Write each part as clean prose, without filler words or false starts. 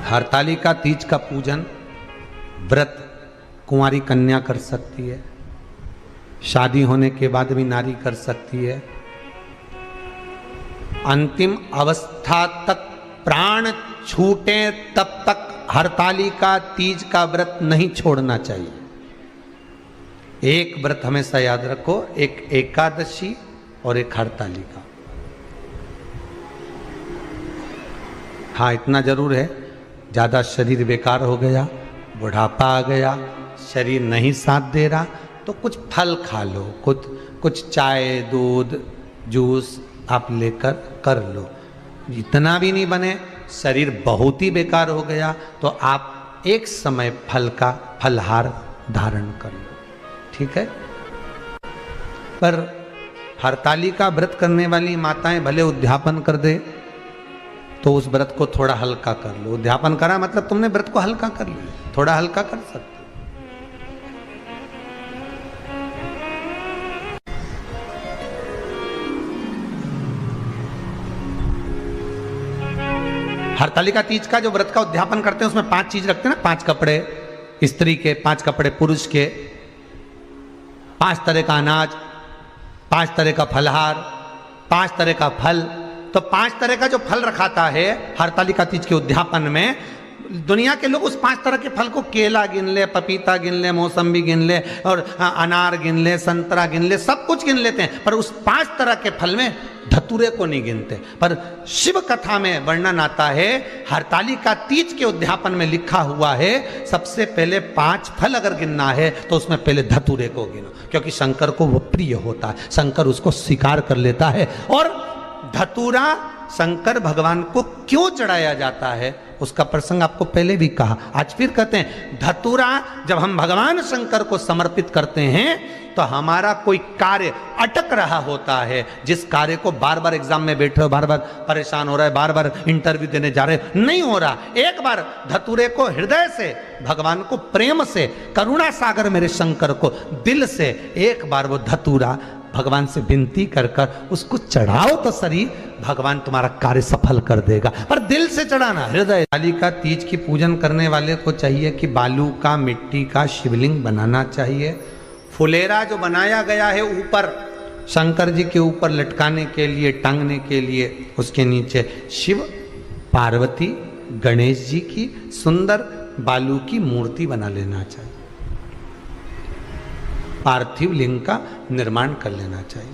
हरतालिका तीज का पूजन व्रत कुंवारी कन्या कर सकती है, शादी होने के बाद भी नारी कर सकती है। अंतिम अवस्था तक प्राण छूटे तब तक हरतालिका तीज का व्रत नहीं छोड़ना चाहिए। एक व्रत हमेशा याद रखो, एक एकादशी और एक हरतालिका। हाँ, इतना जरूर है, ज़्यादा शरीर बेकार हो गया, बुढ़ापा आ गया, शरीर नहीं साथ दे रहा, तो कुछ फल खा लो, कुछ चाय दूध जूस आप लेकर कर लो। इतना भी नहीं बने, शरीर बहुत ही बेकार हो गया, तो आप एक समय फल का फलहार धारण कर लो, ठीक है। पर हरतालिका व्रत करने वाली माताएं भले उद्यापन कर दे तो उस व्रत को थोड़ा हल्का कर लो। उद्यापन करा मतलब तुमने व्रत को हल्का कर लिया, थोड़ा हल्का कर सकते। हरतालिका तीज का जो व्रत का उद्यापन करते हैं उसमें 5 चीज रखते हैं ना, 5 कपड़े स्त्री के, 5 कपड़े पुरुष के, 5 तरह का अनाज, 5 तरह का फलहार, 5 तरह का फल। तो 5 तरह का जो फल रखाता है हरतालिका तीज के उद्यापन में, दुनिया के लोग उस 5 तरह के फल को केला गिन ले, पपीता गिन ले, मौसम्बी गिन ले और अनार गिन ले, संतरा गिन ले, सब कुछ गिन लेते हैं, पर उस 5 तरह के फल में धतूरे को नहीं गिनते। पर शिव कथा में वर्णन आता है, हरतालिका तीज के उद्यापन में लिखा हुआ है सबसे पहले 5 फल अगर गिनना है तो उसमें पहले धतूरे को गिनो, क्योंकि शंकर को वो प्रिय होता है, शंकर उसको स्वीकार कर लेता है। और धतूरा शंकर भगवान को क्यों चढ़ाया जाता है उसका प्रसंग आपको पहले भी कहा, आज फिर कहते हैं। धतूरा जब हम भगवान शंकर को समर्पित करते हैं तो हमारा कोई कार्य अटक रहा होता है, जिस कार्य को बार बार एग्जाम में बैठे हो, बार बार परेशान हो रहा है, बार बार इंटरव्यू देने जा रहे हो, नहीं हो रहा, एक बार धतूरे को हृदय से भगवान को प्रेम से, करुणा सागर मेरे शंकर को दिल से एक बार वो धतूरा भगवान से विनती कर कर उसको चढ़ाओ तो सही, भगवान तुम्हारा कार्य सफल कर देगा। पर दिल से चढ़ाना, हृदय। हरतालिका तीज की पूजन करने वाले को चाहिए कि बालू का, मिट्टी का शिवलिंग बनाना चाहिए। फुलेरा जो बनाया गया है ऊपर शंकर जी के ऊपर लटकाने के लिए, टांगने के लिए, उसके नीचे शिव पार्वती गणेश जी की सुंदर बालू की मूर्ति बना लेना चाहिए, पार्थिव लिंग का निर्माण कर लेना चाहिए।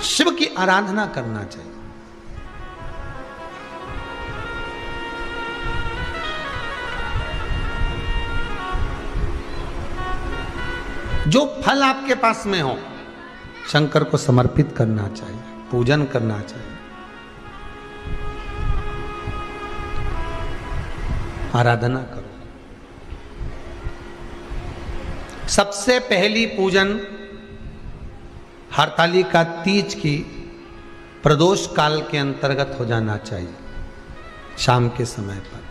शिव की आराधना करना चाहिए। जो फल आपके पास में हो शंकर को समर्पित करना चाहिए, पूजन करना चाहिए, आराधना करो। सबसे पहली पूजन हरतालिका तीज की प्रदोष काल के अंतर्गत हो जाना चाहिए, शाम के समय पर।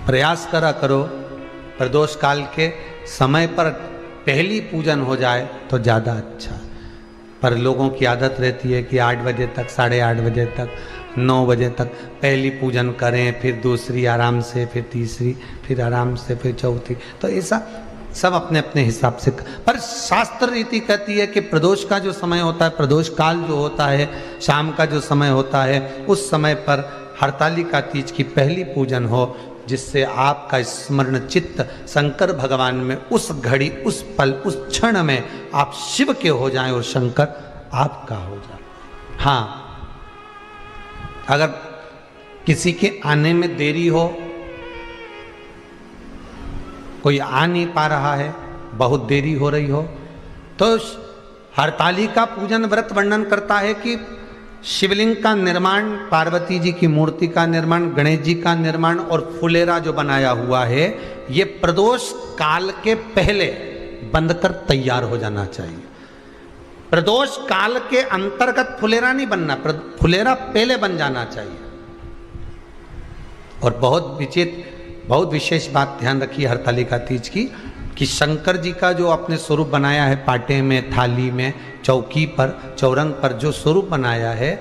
प्रयास करो प्रदोष काल के समय पर पहली पूजन हो जाए तो ज़्यादा अच्छा। पर लोगों की आदत रहती है कि 8 बजे तक, 8:30 बजे तक, 9 बजे तक पहली पूजन करें, फिर दूसरी आराम से, फिर तीसरी, फिर आराम से, फिर चौथी। तो ऐसा सब अपने अपने हिसाब से। पर शास्त्र रीति कहती है कि प्रदोष का जो समय होता है, प्रदोष काल जो होता है, शाम का जो समय होता है, उस समय पर हरतालिका तीज की पहली पूजन हो, जिससे आपका स्मरण चित्त शंकर भगवान में उस घड़ी, उस पल, उस क्षण में आप शिव के हो जाएं और शंकर आपका हो जाए। हाँ, अगर किसी के आने में देरी हो, कोई आ नहीं पा रहा है, बहुत देरी हो रही हो, तो हरतालिका पूजन व्रत वर्णन करता है कि शिवलिंग का निर्माण, पार्वती जी की मूर्ति का निर्माण, गणेश जी का निर्माण और फुलेरा जो बनाया हुआ है, ये प्रदोष काल के पहले बंधकर तैयार हो जाना चाहिए। प्रदोष काल के अंतर्गत फुलेरा नहीं बनना, फुलेरा पहले बन जाना चाहिए। और बहुत विशेष बात ध्यान रखिए हरतालिका तीज की, कि शंकर जी का जो आपने स्वरूप बनाया है, पाटे में, थाली में, चौकी पर, चौरंग पर जो स्वरूप बनाया है,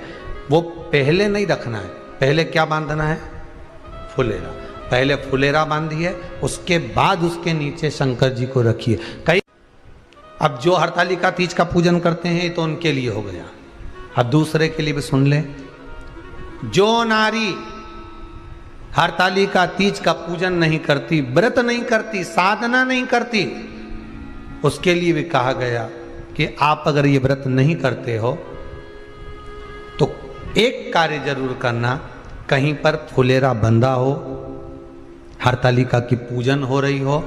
वो पहले नहीं रखना है। पहले क्या बांधना है? फुलेरा। पहले फुलेरा बांधिए, उसके बाद उसके नीचे शंकर जी को रखिए। कई अब जो हरतालिका तीज का पूजन करते हैं तो उनके लिए हो गया। अब दूसरे के लिए भी सुन ले। जो नारी हरतालिका तीज का पूजन नहीं करती, व्रत नहीं करती, साधना नहीं करती, उसके लिए भी कहा गया कि आप अगर ये व्रत नहीं करते हो तो एक कार्य जरूर करना, कहीं पर फुलेरा बंधा हो, हरतालिका की पूजन हो रही हो,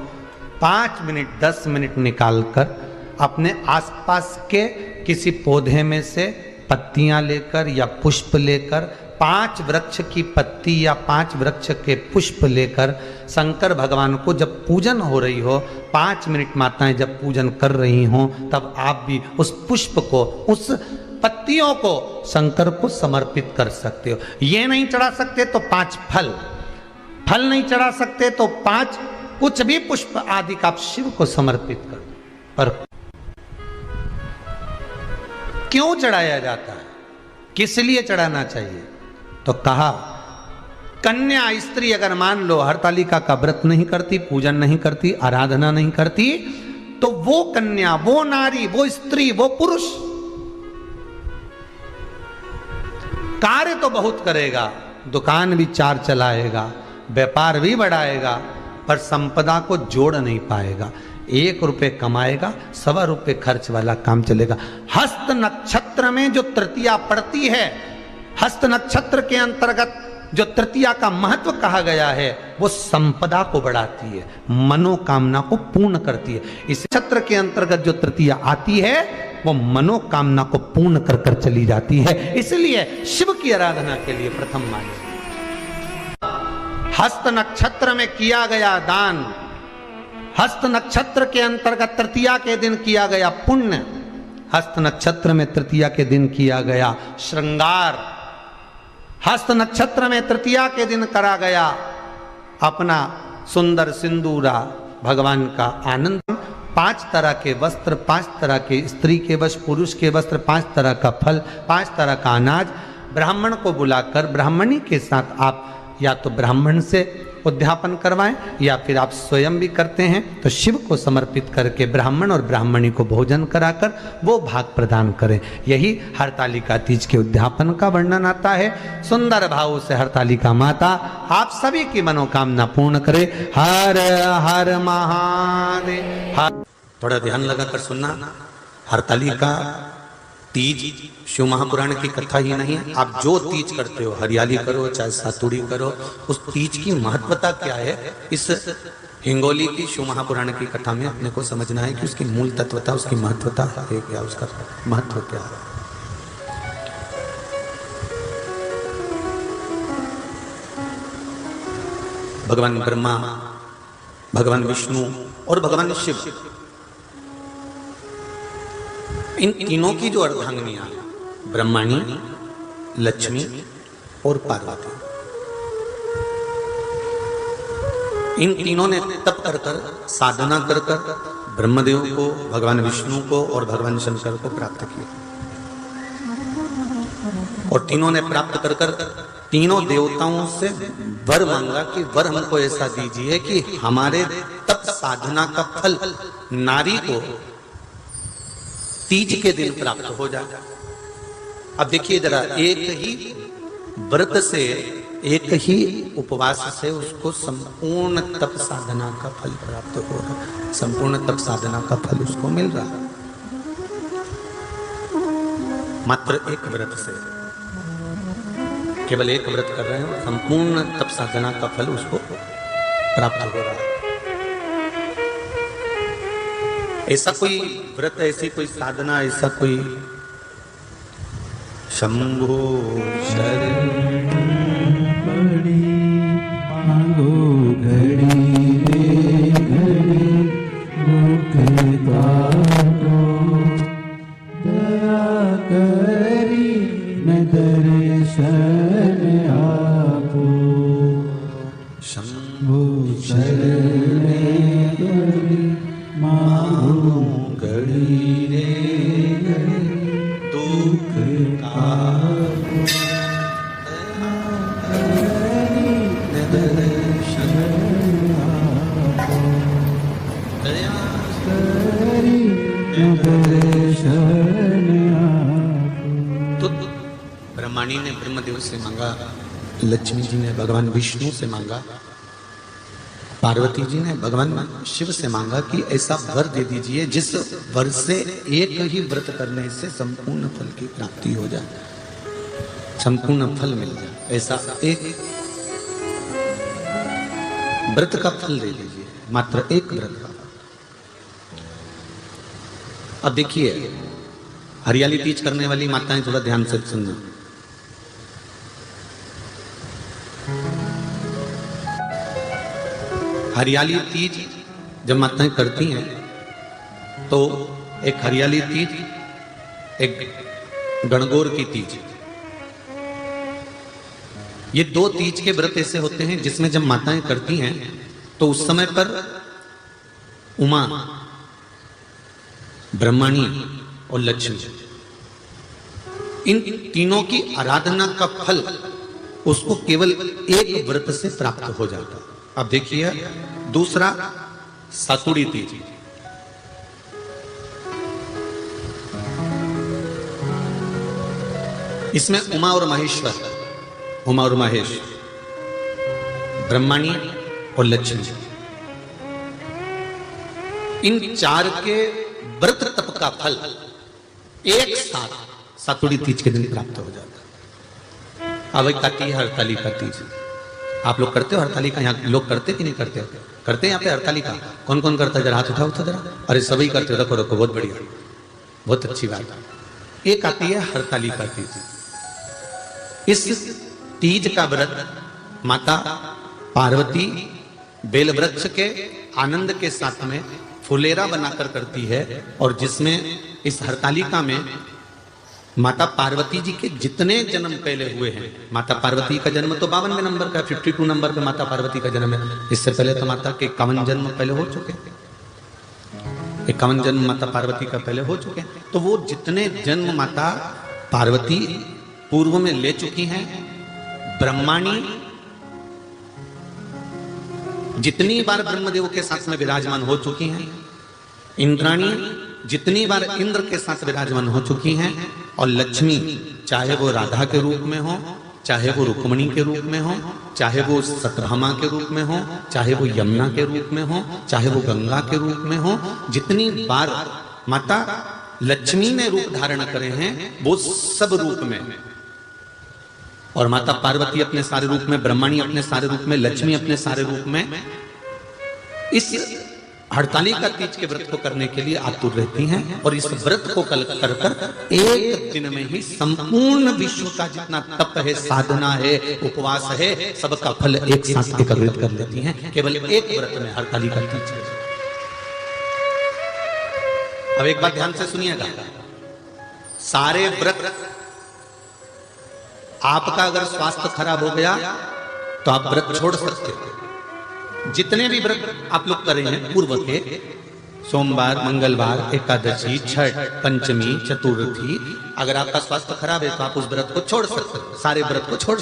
5 मिनट 10 मिनट निकालकर अपने आसपास के किसी पौधे में से पत्तियां लेकर या पुष्प लेकर, 5 वृक्ष की पत्ती या 5 वृक्ष के पुष्प लेकर शंकर भगवान को जब पूजन हो रही हो, 5 मिनट माताएं जब पूजन कर रही हों, तब आप भी उस पुष्प को, उस पत्तियों को शंकर को समर्पित कर सकते हो। ये नहीं चढ़ा सकते तो 5 फल, फल नहीं चढ़ा सकते तो 5 कुछ भी पुष्प आदि का आप शिव को समर्पित कर। पर क्यों चढ़ाया जाता है, किस लिए चढ़ाना चाहिए? तो कहा कन्या स्त्री अगर मान लो हरतालिका का व्रत नहीं करती, पूजन नहीं करती, आराधना नहीं करती, तो वो कन्या, वो नारी, वो स्त्री, वो पुरुष कार्य तो बहुत करेगा, दुकान भी 4 चलाएगा, व्यापार भी बढ़ाएगा, पर संपदा को जोड़ नहीं पाएगा। 1 रुपए कमाएगा, 1.25 रुपए खर्च वाला काम चलेगा। हस्त नक्षत्र में जो तृतीया पड़ती है, हस्त नक्षत्र के अंतर्गत जो तृतीया का महत्व कहा गया है, वो संपदा को बढ़ाती है, मनोकामना को पूर्ण करती है। इस नक्षत्र के अंतर्गत जो तृतीया आती है वो मनोकामना को पूर्ण कर कर चली जाती है। इसलिए शिव की आराधना के लिए प्रथम माने। हस्त नक्षत्र में किया गया दान, हस्त नक्षत्र के अंतर्गत तृतीया के दिन किया गया पुण्य, हस्त नक्षत्र में तृतीया के दिन किया गया श्रृंगार, हस्त नक्षत्र में तृतीया के दिन करा गया अपना सुंदर सिंदूरा, भगवान का आनंद, 5 तरह के वस्त्र, 5 तरह के स्त्री के वस्त्र, पुरुष के वस्त्र, 5 तरह का फल, 5 तरह का अनाज, ब्राह्मण को बुलाकर ब्राह्मणी के साथ आप या तो ब्राह्मण से उद्यापन करवाएं या फिर आप स्वयं भी करते हैं तो शिव को समर्पित करके ब्राह्मण और ब्राह्मणी को भोजन कराकर वो भाग प्रदान करें। यही हरतालिका तीज के उद्यापन का वर्णन आता है। सुंदर भाव से हरतालिका माता आप सभी की मनोकामना पूर्ण करे। हर हर महादेव। थोड़ा ध्यान लगाकर सुनना। हरतालिका तीज शिव महापुराण की कथा ही नहीं है। आप जो तीज करते हो, हरियाली करो चाहे सातुड़ी करो, उस तीज की महत्वता क्या है, इस हिंगोली की शिव महापुराण की कथा में अपने को समझना है कि उसकी मूल तत्वता, उसकी महत्वता है क्या, उसका महत्व क्या है। भगवान ब्रह्मा, भगवान विष्णु और भगवान शिव, इन तीनों की जो अर्धांगिनियां, ब्रह्माणी, लक्ष्मी और पार्वती, इन तीनों ने तप कर कर, साधना कर कर ब्रह्मदेव को, भगवान विष्णु को और भगवान शंकर को प्राप्त किया। और तीनों ने प्राप्त कर कर तीनों देवताओं से वर मांगा कि वर हमको ऐसा दीजिए कि हमारे तप साधना का फल नारी को तीज के दिन प्राप्त हो जाए। अब देखिए जरा, एक ही व्रत से, एक ही उपवास से उसको संपूर्ण तप साधना का फल प्राप्त हो रहा है, संपूर्ण तप साधना का फल उसको मिल रहा है मात्र एक व्रत से। केवल एक व्रत कर रहे हैं, संपूर्ण तप साधना का फल उसको प्राप्त हो रहा है। ऐसा कोई व्रत, ऐसी कोई साधना, ऐसा कोई शंभो शरण पड़ी मांगो घड़ी रे घड़ी दुख काटो, दया करी न दर्शन आपो, शंभो शरण पड़ी मांगो घड़ी रे घड़ी दुख काटो। ब्रह्माणी ने ब्रह्मदेव से मांगा, लक्ष्मी जी ने भगवान विष्णु से मांगा, पार्वती जी ने भगवान शिव से मांगा कि ऐसा वर दे दीजिए जिस वर से एक ही व्रत करने से संपूर्ण फल की प्राप्ति हो जाए, संपूर्ण फल मिल जाए। ऐसा एक व्रत का फल दे दीजिए, मात्र एक व्रत का। अब देखिए, हरियाली तीज करने वाली माताएं थोड़ा ध्यान से सुनना। हरियाली तीज जब माताएं करती हैं तो एक हरियाली तीज, एक गणगौर की तीज, ये दो तीज के व्रत ऐसे होते हैं जिसमें जब माताएं करती हैं तो उस समय पर उमा, ब्रह्मणी और लक्ष्मी, इन तीनों की आराधना का फल उसको केवल एक व्रत से प्राप्त हो जाता है। अब देखिए दूसरा, सातुड़ी तीज। इसमें उमा और महेश्वर, उमा और महेश, ब्रह्मणी और लक्ष्मी, इन चार के व्रत तप का फल एक साथ सातुड़ी तीज के दिन प्राप्त हो जाता है। अब एक आती है हरतालिका तीज। आप लोग करते हो हरतालिका? यहाँ लोग करते कि नहीं करते? करते हैं यहाँ पे हरतालिका? कौन कौन करता है? जरा हाथ उठाओ तो जरा। अरे सभी करते हो, रखो रखो, बहुत बढ़िया, बहुत अच्छी बात। एक आती है हरतालिका तीज। इस तीज का व्रत माता पार्वती बेल वृक्ष के आनंद के साथ में फुलेरा बनाकर करती है, और जिसमें इस हरतालिका में माता पार्वती जी के जितने जन्म पहले हुए हैं, माता पार्वती का जन्म तो 52वें नंबर का, 52 नंबर पे माता पार्वती का जन्म है। इससे पहले तो माता के 51 जन्म पहले हो चुके, 51 जन्म माता पार्वती का पहले हो चुके। तो वो जितने जन्म माता पार्वती पूर्व में ले चुकी हैं, ब्रह्माणी जितनी बार ब्रह्मदेव के साथ में विराजमान हो चुकी हैं, इंद्राणी जितनी बार इंद्र के साथ विराजमान हो चुकी हैं, और लक्ष्मी चाहे वो राधा के रूप में हो, चाहे वो रुक्मणी के रूप में हो, चाहे वो सतभामा के रूप में हो, चाहे वो यमुना के रूप में हो, चाहे वो गंगा के रूप में हो, जितनी बार माता लक्ष्मी ने रूप धारण करे हैं वो सब रूप में, और माता पार्वती अपने सारे रूप में, ब्रह्मणी अपने सारे रूप में, लक्ष्मी अपने सारे रूप में इस हरतालिका तीज के व्रत को करने के लिए आतुर रहती हैं। और इस व्रत को कर कर एक दिन में ही संपूर्ण विश्व का जितना तप है, साधना है, उपवास है, सबका फल एक साथ एकत्रित कर लेती हैं केवल एक व्रत में, हरतालिका तीज। अब एक बात ध्यान से सुनिएगा, सारे व्रत, आपका अगर स्वास्थ्य खराब हो गया तो आप व्रत छोड़ सकते हो। जितने भी व्रत आप लोग कर रहे हैं पूर्व के, सोमवार, मंगलवार, एकादशी, छठ, पंचमी, चतुर्थी, अगर आपका स्वास्थ्य खराब है तो आप उस व्रत को छोड़ सकते हो, सारे व्रत को छोड़